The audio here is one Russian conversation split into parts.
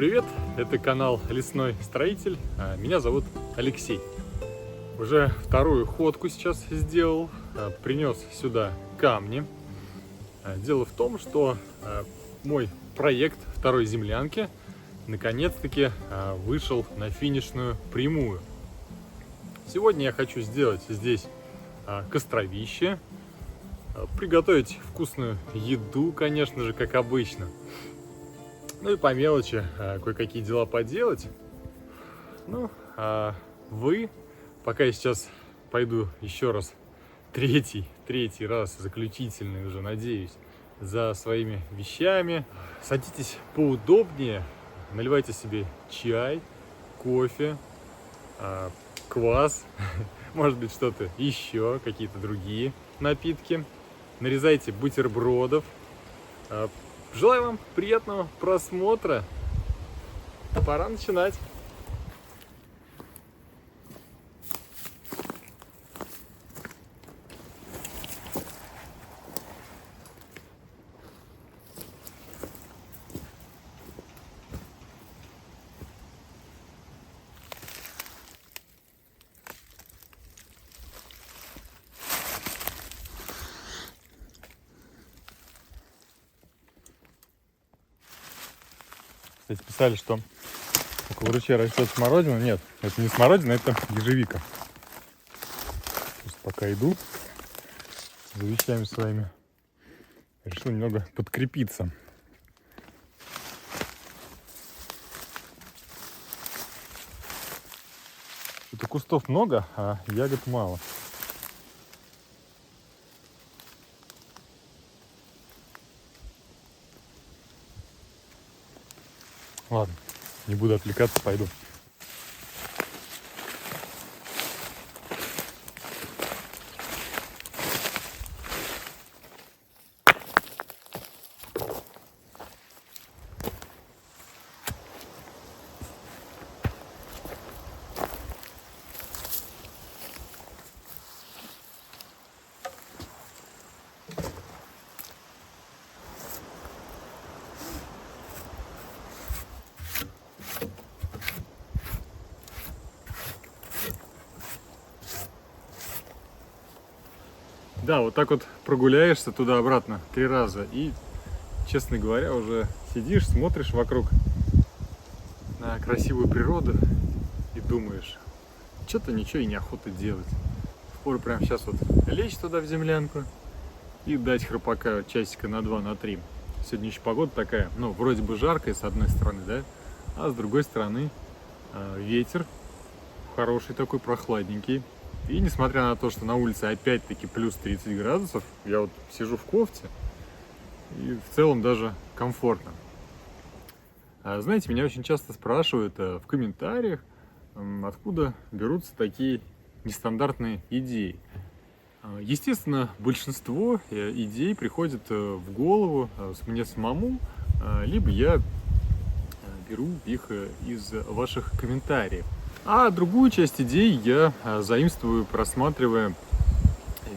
привет! Это канал Лесной Строитель. Меня зовут Алексей. Уже вторую ходку сейчас сделал. Принес сюда камни. Дело в том, что мой проект второй землянки наконец-таки вышел на финишную прямую. Сегодня я хочу сделать здесь костровище, приготовить вкусную еду, конечно же, как обычно. Ну и по мелочи кое-какие дела поделать. Ну, а вы, пока я сейчас пойду еще раз, третий раз, заключительный уже, надеюсь, за своими вещами, садитесь поудобнее, наливайте себе чай, кофе, квас, может быть что-то еще, какие-то другие напитки. Нарезайте бутербродов. Желаю вам приятного просмотра. Пора начинать. Кстати, писали, что около ручья растет смородина. Нет, это не смородина, это ежевика. Сейчас пока иду за вещами своими, решил немного подкрепиться. Что-то кустов много, а ягод мало. Ладно, не буду отвлекаться, пойду. Да, вот так вот прогуляешься туда-обратно 3 раза и, честно говоря, уже сидишь, смотришь вокруг на красивую природу и думаешь, что-то ничего и неохота делать. Впору прямо сейчас вот лечь туда в землянку и дать храпака часика на 2, на 3. Сегодня еще погода такая, ну, вроде бы жаркая с одной стороны, да, а с другой стороны ветер хороший такой, прохладненький. И несмотря на то, что на улице опять-таки плюс 30 градусов, я вот сижу в кофте и в целом даже комфортно. Знаете, меня очень часто спрашивают в комментариях, откуда берутся такие нестандартные идеи. Естественно, большинство идей приходит в голову мне самому, либо я беру их из ваших комментариев. А другую часть идей я заимствую, просматривая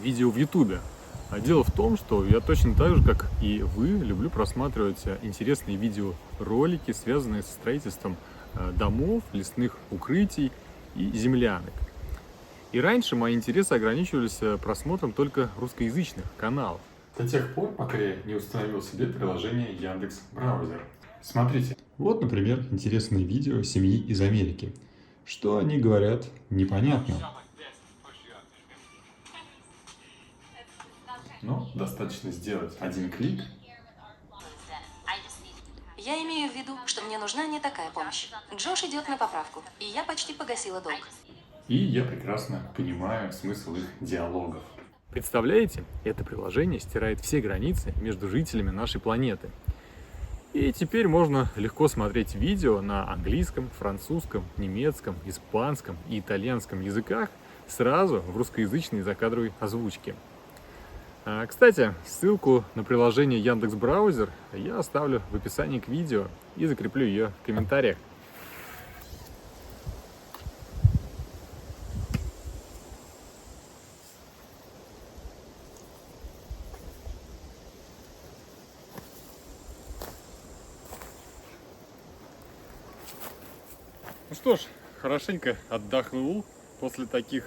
видео в YouTube. Дело в том, что я точно так же, как и вы, люблю просматривать интересные видеоролики, связанные со строительством домов, лесных укрытий и землянок. И раньше мои интересы ограничивались просмотром только русскоязычных каналов. До тех пор, пока я не установил себе приложение Яндекс.Браузер. Смотрите, вот, например, интересные видео семьи из Америки. Что они говорят, непонятно. Но достаточно сделать один клик. Я имею в виду, что мне нужна не такая помощь. Джош идет на поправку, и я почти погасила долг. И я прекрасно понимаю смысл их диалогов. Представляете, это приложение стирает все границы между жителями нашей планеты. И теперь можно легко смотреть видео на английском, французском, немецком, испанском и итальянском языках сразу в русскоязычной закадровой озвучке. Кстати, ссылку на приложение Яндекс.Браузер я оставлю в описании к видео и закреплю ее в комментариях. Ну что ж, хорошенько отдохнул после таких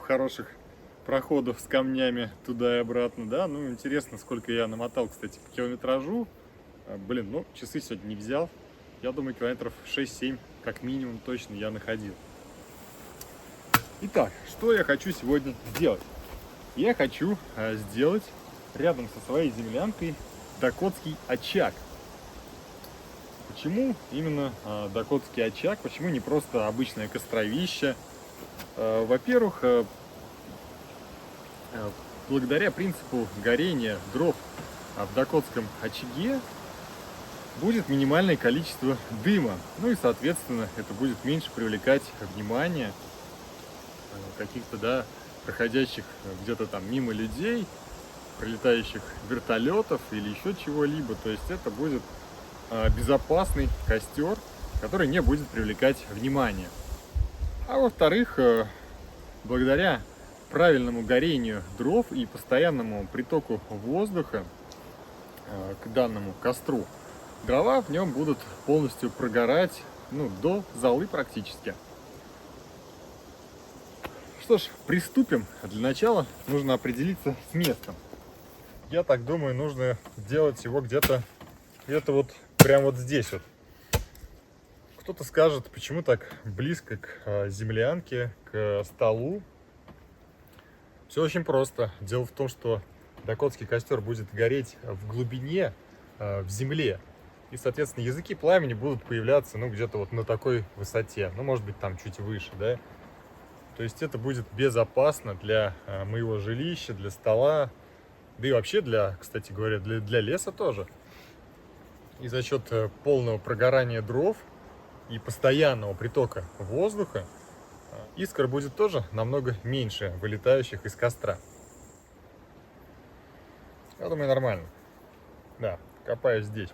хороших проходов с камнями туда и обратно, да. Ну, интересно, сколько я намотал, кстати, по километражу. Блин, ну, часы сегодня не взял. Я думаю, километров 6-7, как минимум, точно я находил. Итак, что я хочу сегодня сделать? Я хочу сделать рядом со своей землянкой дакотский очаг. Почему именно дакотский очаг? Почему не просто обычное костровище? Во-первых, благодаря принципу горения дров в дакотском очаге будет минимальное количество дыма. Ну и, соответственно, это будет меньше привлекать внимание каких-то, да, проходящих где-то там мимо людей, прилетающих вертолетов или еще чего-либо. То есть это будет безопасный костер, который не будет привлекать внимание. А во-вторых, благодаря правильному горению дров и постоянному притоку воздуха к данному костру, дрова в нем будут полностью прогорать, ну, до золы практически. Что ж, приступим. Для начала нужно определиться с местом. Я так думаю, нужно делать его где-то вот прям вот здесь вот. Кто-то скажет, почему так близко к землянке, к столу. Все очень просто. Дело в том, что дакотский костер будет гореть в глубине, в земле. И, соответственно, языки пламени будут появляться, ну, где-то вот на такой высоте. Ну, может быть, там чуть выше, да. То есть это будет безопасно для моего жилища, для стола, да и вообще для, кстати говоря, для леса тоже. И за счет полного прогорания дров и постоянного притока воздуха искр будет тоже намного меньше вылетающих из костра. Я думаю, нормально. Да, копаю здесь.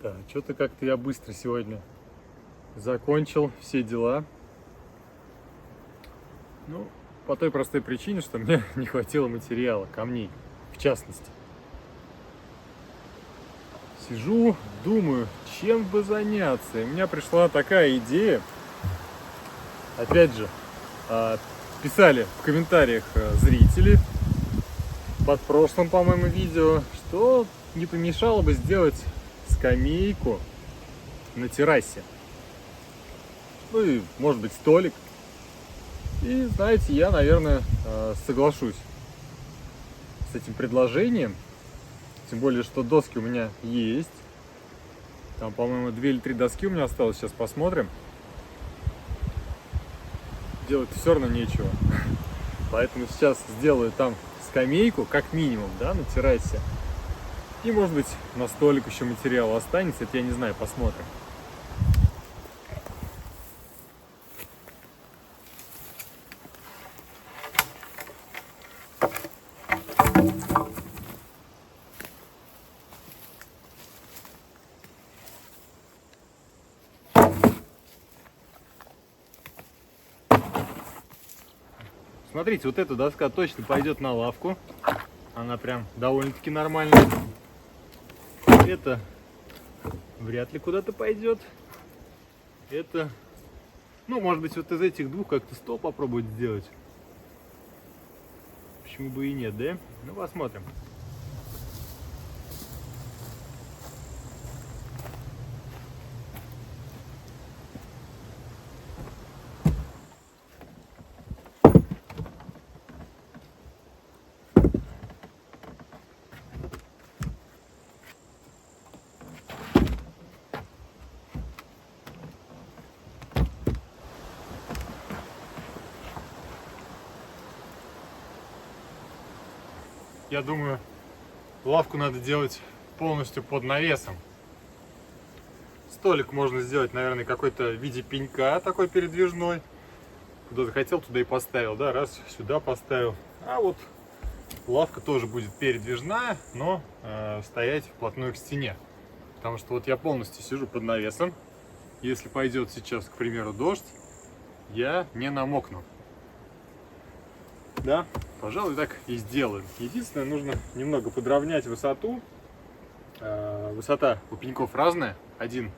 Да, что-то как-то я быстро сегодня закончил все дела. Ну, по той простой причине, что мне не хватило материала, камней, в частности. Сижу, думаю, чем бы заняться. И у меня пришла такая идея. Опять же, писали в комментариях зрители под прошлым, по-моему, видео, что не помешало бы сделать скамейку на террасе. Ну и, может быть, столик. И, знаете, я, наверное, соглашусь с этим предложением. Тем более, что доски у меня есть. Там, по-моему, 2 или 3 доски у меня осталось. Сейчас посмотрим. Делать все равно нечего. Поэтому сейчас сделаю там скамейку, как минимум, да, на террасе. И, может быть, на столик еще материал останется. Это я не знаю, посмотрим. Смотрите, вот эта доска точно пойдет на лавку. Она прям довольно-таки нормальная. Это вряд ли куда-то пойдет. Это, ну, может быть, вот из этих двух как-то стол попробовать сделать. Почему бы и нет, да? Ну, посмотрим. Я думаю, лавку надо делать полностью под навесом. Столик можно сделать, наверное, какой-то в виде пенька, такой передвижной. Куда захотел, туда и поставил, да, раз сюда поставил. А вот лавка тоже будет передвижная, но стоять вплотную к стене. Потому что вот я полностью сижу под навесом. Если пойдет сейчас, к примеру, дождь, я не намокну. Да, пожалуй, так и сделаю. Единственное, нужно немного подровнять высоту. Высота у пеньков разная. Один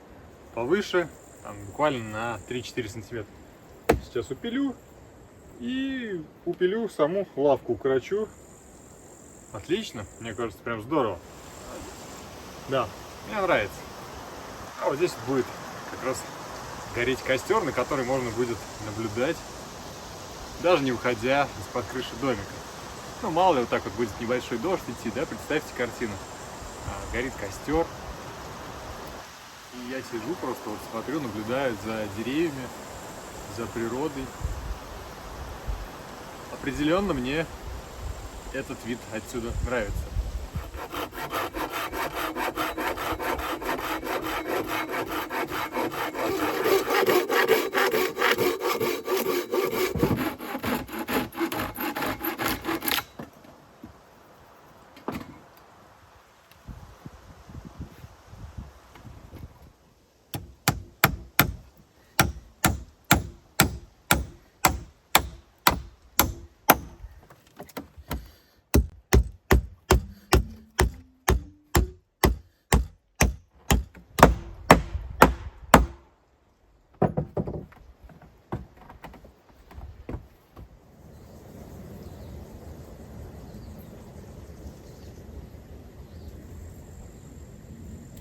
повыше, там, буквально на 3-4 сантиметра. Сейчас упилю и упилю саму лавку, укорочу. Отлично, мне кажется, прям здорово. Да, мне нравится. А вот здесь будет как раз гореть костер, на который можно будет наблюдать, даже не выходя из-под крыши домика. Ну, мало ли, вот так вот будет небольшой дождь идти, да, представьте картину. Горит костер. И я сижу просто, вот смотрю, наблюдаю за деревьями, за природой. Определенно мне этот вид отсюда нравится.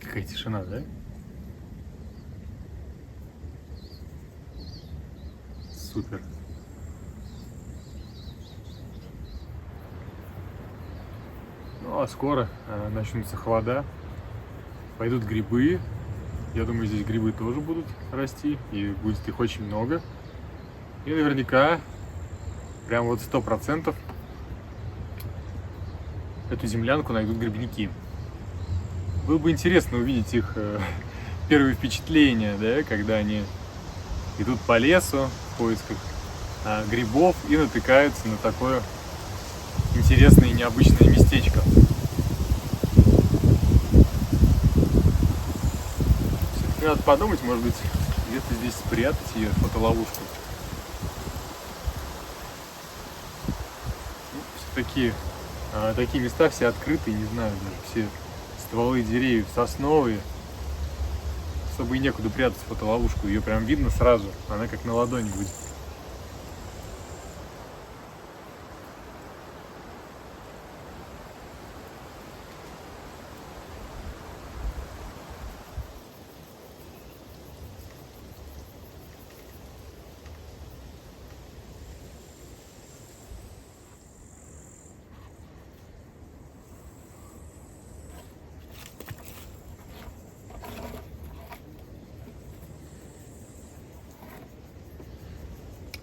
Какая тишина, да? Супер. Ну а скоро начнутся холода, пойдут грибы. Я думаю, здесь грибы тоже будут расти, и будет их очень много. И наверняка, прям вот 100%, эту землянку найдут грибники. Было бы интересно увидеть их первые впечатления, да, когда они идут по лесу в поисках грибов и натыкаются на такое интересное и необычное местечко. Надо подумать, может быть, где-то здесь спрятать ее, фотоловушку. Все-таки такие места все открытые, не знаю, даже все стволы деревьев сосновые. Особо и некуда прятать фотоловушку, ее прям видно сразу, она как на ладони будет.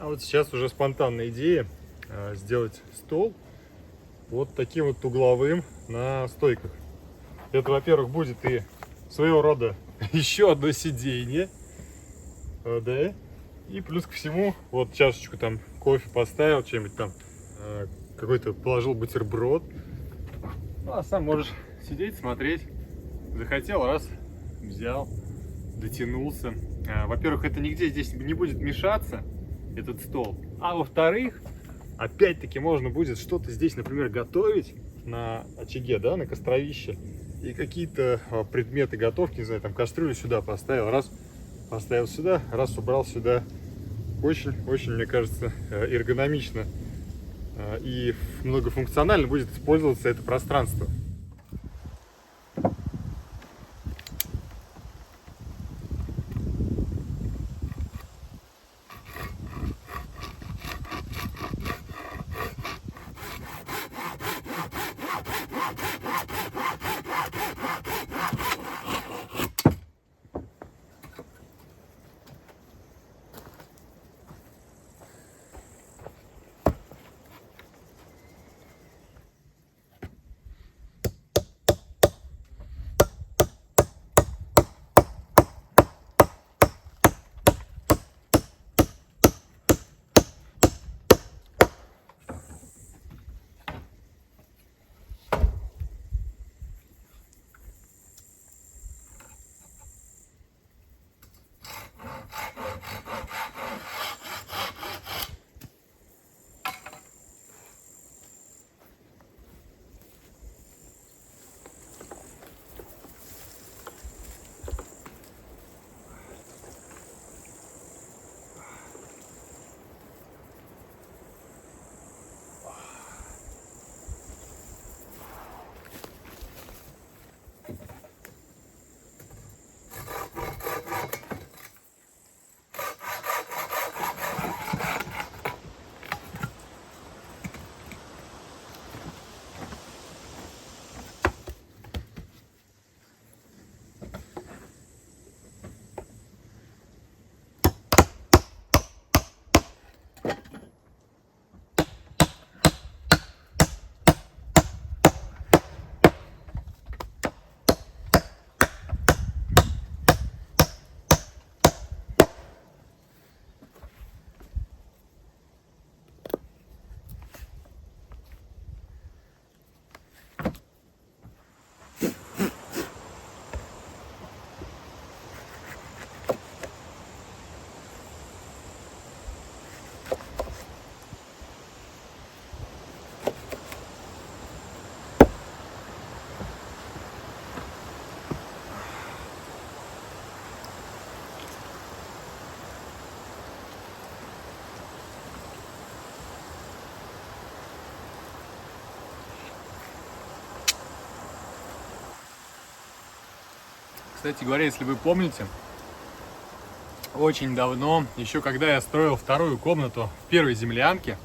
А вот сейчас уже спонтанная идея сделать стол вот таким вот угловым на стойках. Это, во-первых, будет и своего рода еще одно сиденье, да, и плюс ко всему, вот чашечку там кофе поставил, чем-нибудь там, какой-то положил бутерброд, ну, а сам можешь сидеть, смотреть, захотел, раз, взял, дотянулся. Во-первых, это нигде здесь не будет мешаться, этот стол. А во-вторых, опять-таки можно будет что-то здесь, например, готовить на очаге, да, на костровище. И какие-то предметы готовки, не знаю, там кастрюлю сюда поставил, раз поставил сюда, раз убрал сюда. Очень, мне кажется, эргономично и многофункционально будет использоваться это пространство. Кстати говоря, если вы помните, очень давно, еще когда я строил вторую комнату в первой землянке,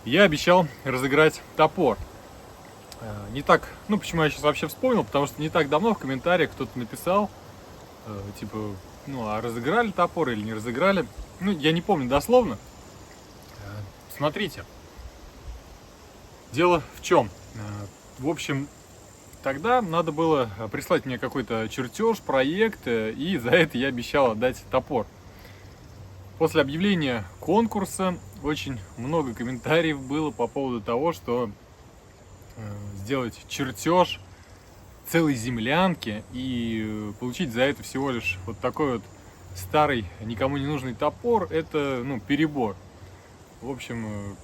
я обещал разыграть топор. Не так, ну почему я сейчас вообще вспомнил, потому что не так давно в комментариях кто-то написал, типа, ну а разыграли топор или не разыграли. Ну, я не помню дословно. Смотрите, дело в чем. В общем, тогда надо было прислать мне какой-то чертеж, проект, и за это я обещал отдать топор. После объявления конкурса очень много комментариев было по поводу того, что сделать чертеж целой землянки и получить за это всего лишь вот такой вот старый, никому не нужный топор, это, ну, перебор. В общем,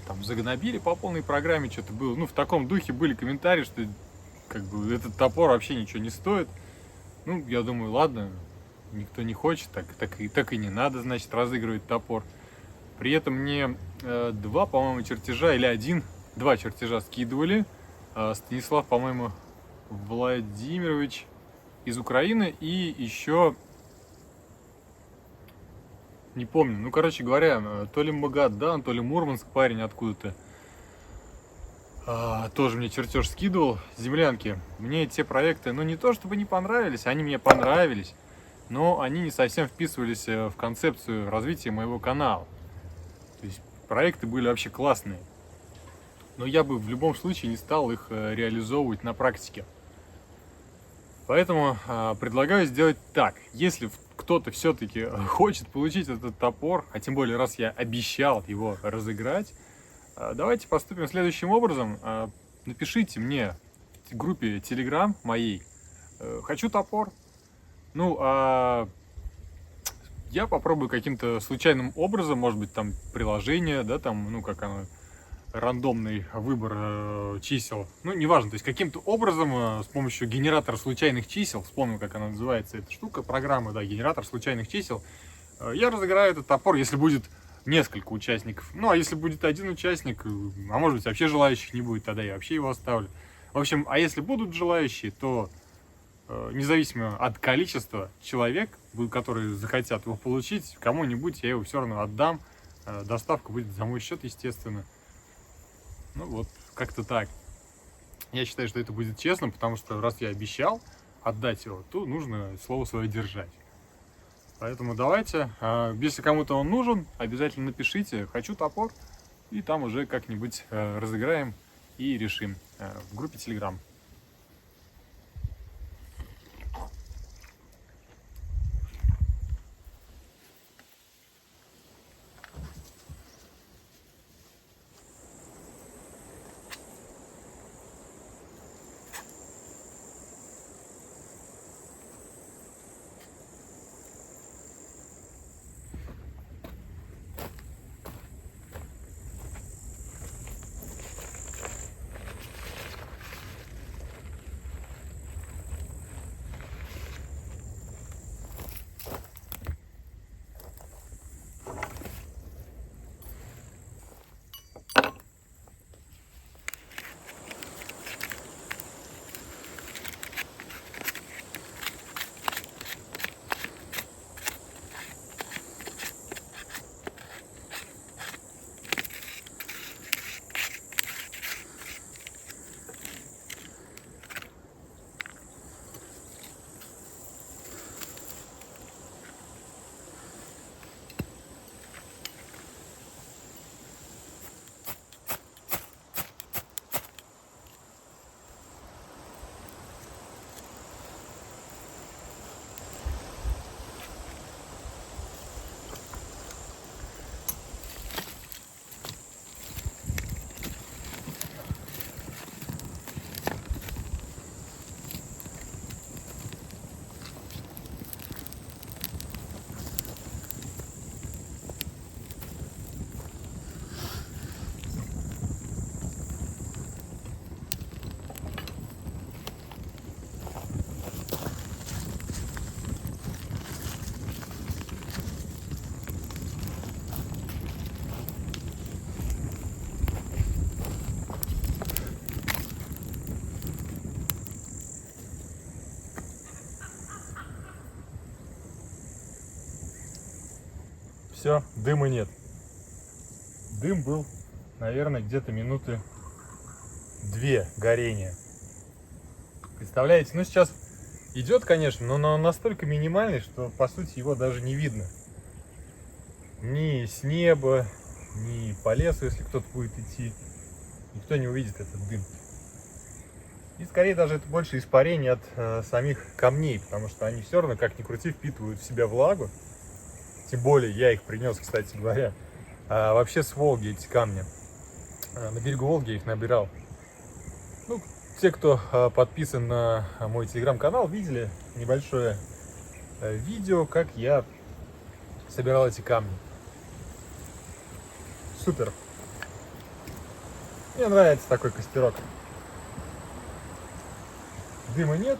там загнобили по полной программе, что-то было. Ну, в таком духе были комментарии, что как бы этот топор вообще ничего не стоит. Ну, я думаю, ладно, никто не хочет, так и не надо, значит, разыгрывать топор. При этом мне два, по-моему, чертежа или два чертежа скидывали. Станислав, по-моему, Владимирович из Украины и еще, не помню, ну, короче говоря, то ли Магадан, то ли Мурманск парень откуда-то тоже мне чертеж скидывал. Землянки. Мне те проекты, ну, не то чтобы не понравились, они мне понравились, но они не совсем вписывались в концепцию развития моего канала. То есть проекты были вообще классные, но я бы в любом случае не стал их реализовывать на практике. Поэтому предлагаю сделать так. Если кто-то все-таки хочет получить этот топор, а тем более раз я обещал его разыграть, давайте поступим следующим образом. Напишите мне в группе Telegram моей: хочу топор. Ну, я попробую каким-то случайным образом, может быть, там приложение, да, там, ну, как оно, рандомный выбор чисел. Ну, неважно, то есть каким-то образом с помощью генератора случайных чисел, вспомнил, как она называется, эта штука, программа, да, генератор случайных чисел, я разыграю этот топор, если будет несколько участников. Ну, а если будет один участник, а может быть, вообще желающих не будет, тогда я вообще его оставлю. В общем, а если будут желающие, то независимо от количества человек, которые захотят его получить, кому-нибудь я его все равно отдам. Доставка будет за мой счет, естественно. Ну вот, как-то так. Я считаю, что это будет честно, потому что раз я обещал отдать его, то нужно слово свое держать. Поэтому давайте, если кому-то он нужен, обязательно напишите «хочу топор», и там уже как-нибудь разыграем и решим в группе Telegram. Все, дыма нет. Дым был, наверное, где-то минуты 2 горения. Представляете? Ну, сейчас идет, конечно, но он настолько минимальный, что, по сути, его даже не видно. Ни с неба, ни по лесу, если кто-то будет идти. Никто не увидит этот дым. И, скорее, даже это больше испарение от самих камней, потому что они все равно, как ни крути, впитывают в себя влагу. Тем более я их принес, кстати говоря, вообще с Волги эти камни. На берегу Волги я их набирал. Ну, Те, кто подписан на мой телеграм-канал, видели небольшое видео, как я собирал эти камни. Супер. Мне нравится такой костерок. Дыма нет,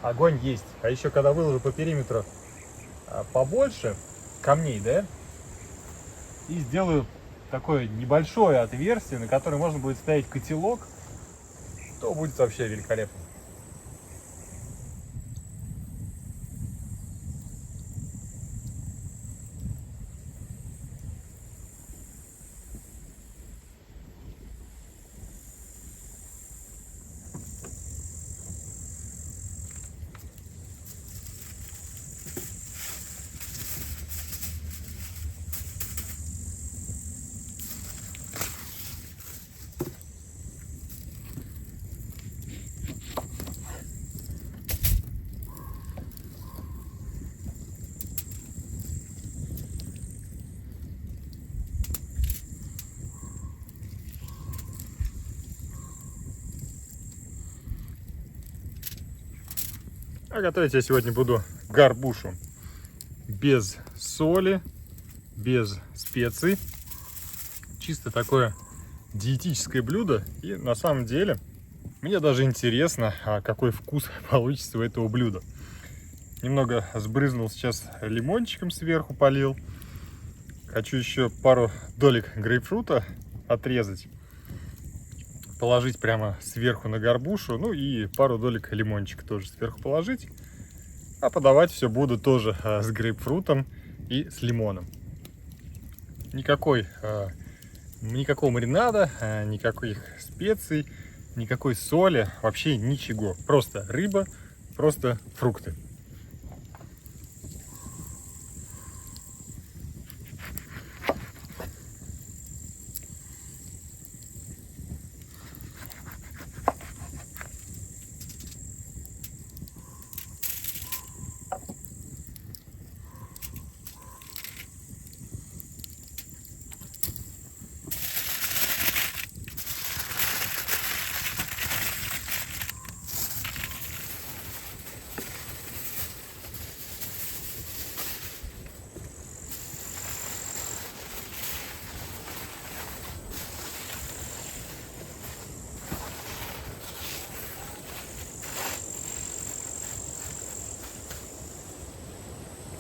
огонь есть. А еще когда выложу по периметру побольше камней, да, и сделаю такое небольшое отверстие, на которое можно будет ставить котелок, то будет вообще великолепно. А готовить я сегодня буду горбушу без соли, без специй. Чисто такое диетическое блюдо. И на самом деле мне даже интересно, какой вкус получится у этого блюда. Немного сбрызнул сейчас лимончиком сверху, полил. Хочу еще пару долек грейпфрута отрезать, положить прямо сверху на горбушу, ну и пару долек лимончика тоже сверху положить. А подавать все буду тоже с грейпфрутом и с лимоном. Никакого маринада, никаких специй, никакой соли, вообще ничего. Просто рыба, просто фрукты.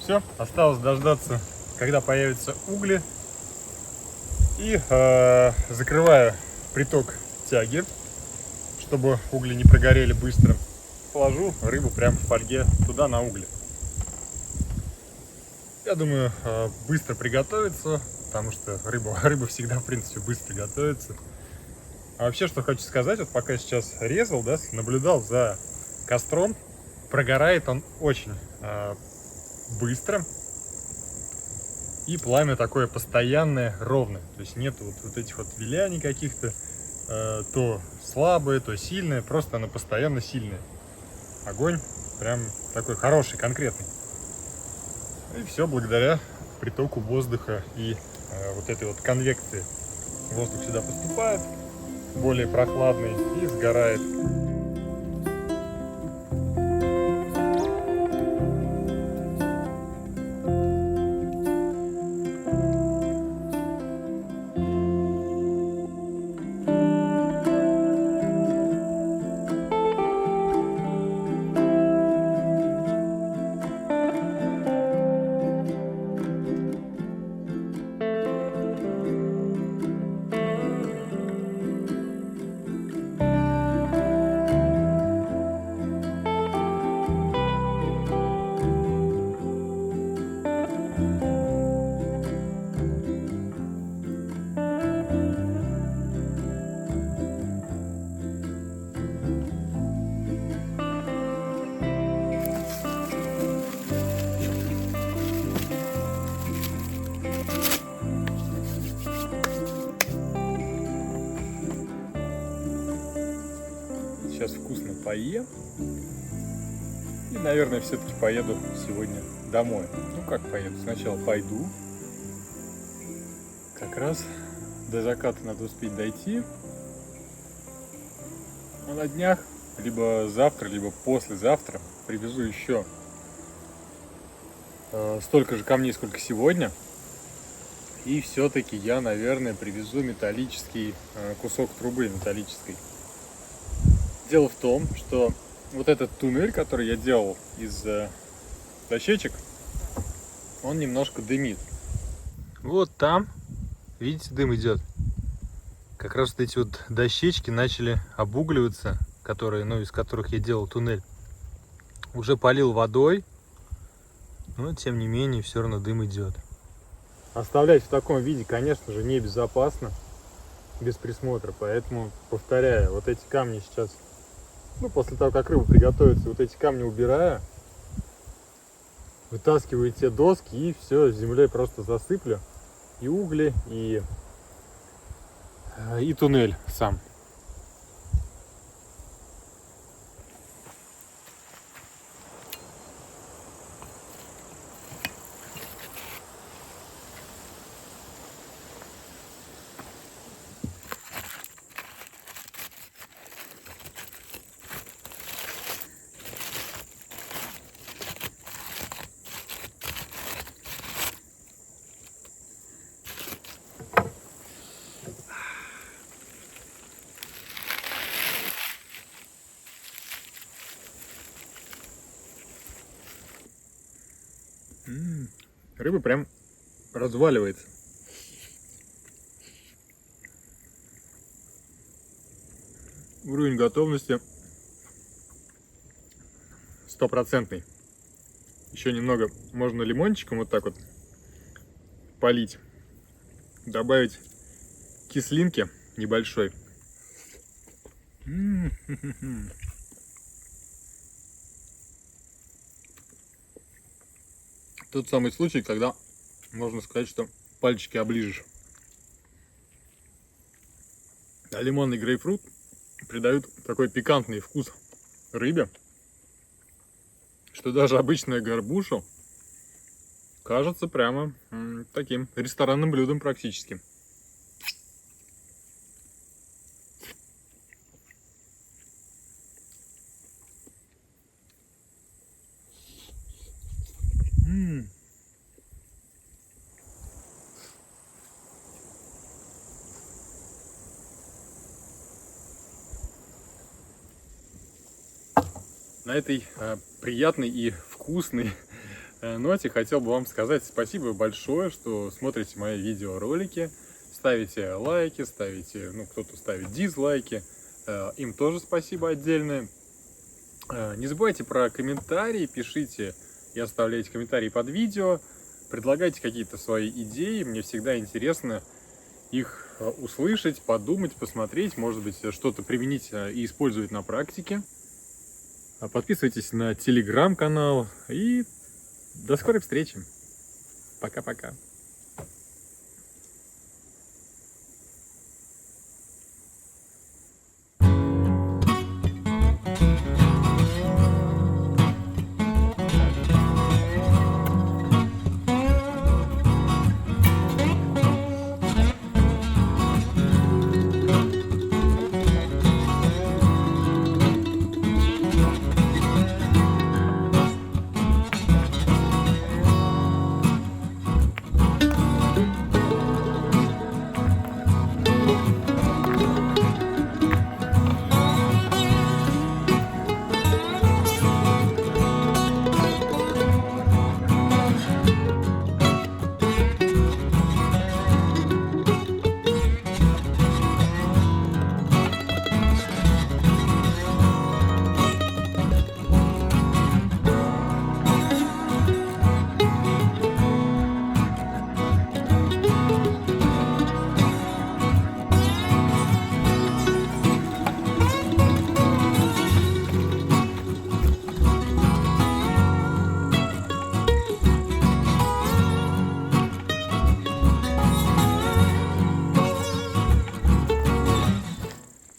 Все, осталось дождаться, когда появятся угли. И закрываю приток тяги, чтобы угли не прогорели быстро. Положу рыбу прямо в фольге туда на угли. Я думаю, быстро приготовится, потому что рыба всегда, в принципе, быстро готовится. А вообще, что хочу сказать, вот пока сейчас резал, да, наблюдал за костром, прогорает он очень быстро, и пламя такое постоянное, ровное, то есть нет вот этих вот виляний каких-то, то слабое, то сильное, просто оно постоянно сильное. Огонь прям такой хороший, конкретный. И все благодаря притоку воздуха и вот этой вот конвекции. Воздух сюда поступает, более прохладный, и сгорает. Сейчас вкусно поем. И, наверное, все-таки поеду сегодня домой. Ну, как поеду? Сначала пойду. Как раз до заката надо успеть дойти. А на днях, либо завтра, либо послезавтра привезу еще столько же камней, сколько сегодня. И все-таки я, наверное, привезу металлический кусок трубы металлической. Дело в том, что вот этот туннель, который я делал из дощечек, он немножко дымит. Вот там, видите, дым идет. Как раз вот эти вот дощечки начали обугливаться, которые, ну, из которых я делал туннель. Уже полил водой, но тем не менее все равно дым идет. Оставлять в таком виде, конечно же, небезопасно, без присмотра. Поэтому, повторяю, вот эти камни сейчас, ну, после того, как рыба приготовится, вот эти камни убираю, вытаскиваю те доски и все, землей просто засыплю. И угли, и туннель сам. Рыба прям разваливается. Уровень готовности 100%. Еще немного можно лимончиком вот так вот полить, добавить кислинки небольшой. Тот самый случай, когда можно сказать, что пальчики оближешь. А лимон и грейпфрут придают такой пикантный вкус рыбе, что даже обычная горбуша кажется прямо таким ресторанным блюдом практически. На этой приятной и вкусной ноте хотел бы вам сказать спасибо большое, что смотрите мои видеоролики, ставите лайки, ставите, ну, кто-то ставит дизлайки, им тоже спасибо отдельное. Не забывайте про комментарии, пишите и оставляйте комментарии под видео, предлагайте какие-то свои идеи, мне всегда интересно их услышать, подумать, посмотреть, может быть, что-то применить и использовать на практике. Подписывайтесь на телеграм-канал и до скорой встречи. Пока-пока.